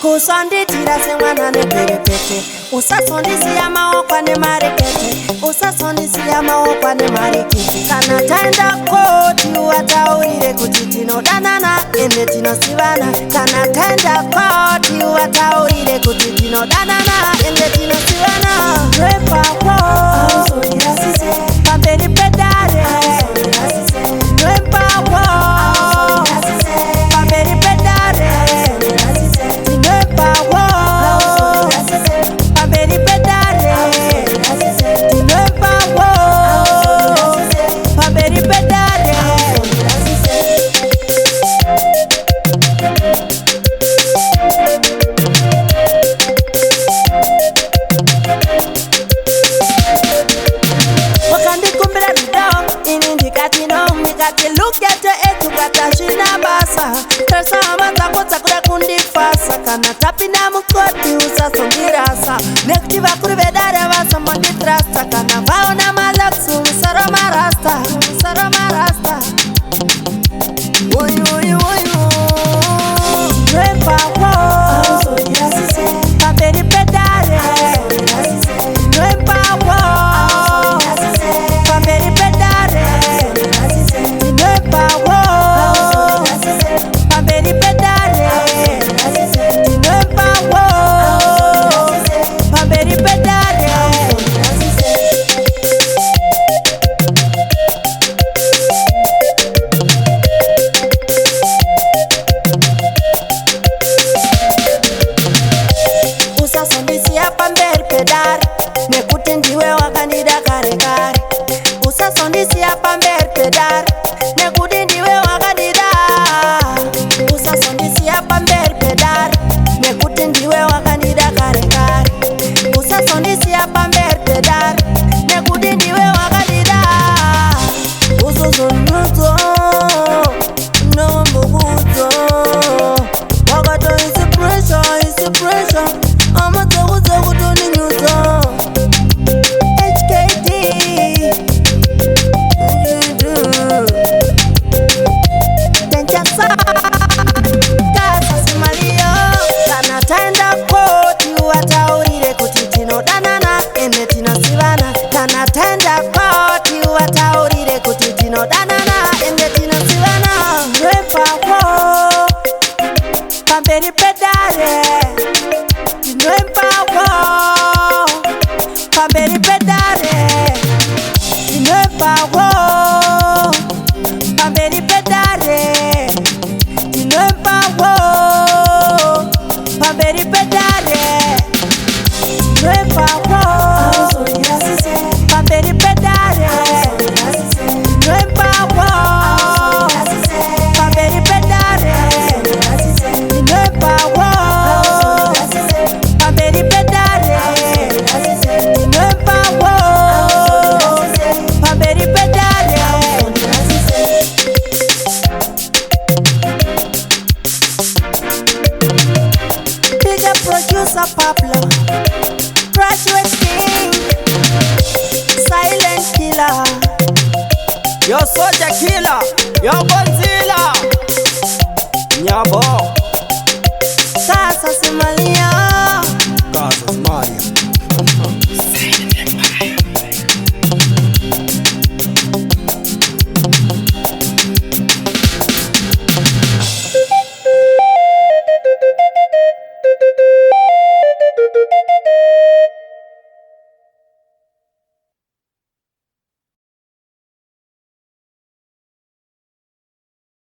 kusonditira semwana neperepete, usasondisiya maoko nemarekete, usasondisiya maoko nemarekete. Kana taenda koti wataurire kuti tinodanana ende tinosivana. Kana taenda koti wataurire kuti tinodanana ende tinosivana. Rwepakwo pamberi pedare, rwepakwo pamberi pedare, tinwepakwo pamberi pedare, tinwepakwo pamberi pedare. Wakandikumbira rudo ini ndikati no, ndikati look at etu katashina basa. Tersa amanza kutsa kuda kundifasa. Kana tapinda mukoti usasongirasa. Nektiva kuri vedare vasa manditrasta. Kana vaona malaksu usaro marasta, usaro marasta. Woy woy woy rwepakwo pamberi pedare, rwepakwo pamberi pedare, tinwepakwo pamberi pedare, tinwepakwo pamberi pedare. Usasondisiya pamberi pedare nekuti ndiwe wakandida kare kare. Usasondisiya pamberi pedare nekuti ndiwe wakandida. Usasondisiya pamberi pedare nekuti ndiwe wakandida kare kare. Usasondisiya pamberi pedare nekuti ndiwe wakandida. Usuzunutso nombukudzo wakato isi pressure, isi pressure. Amatekuze kutoninyuso HKD Tenchasa Kasa simaliyo. Kana taenda koti wataurire kuti tinodanana ende tinosivana. Kana taenda koti wataurire kuti tinodanana ende tinosivana. Rwepakwo pamberi pedare, tinwepakwo pamberi pedare, tinwepakwo pamberi pedare, tinwepakwo pamberi pedare, tinwepakwo pamberi pedare, tinwepakwo pamberi pedare, tinwepakwo pamberi pedare, tinwepakwo pamberi pedare. Big up producer Pablo, graduate king, silent killer, Yo soldier killer, yo Godzilla, Nyabo, Kasa Somalia. Casa Somalia.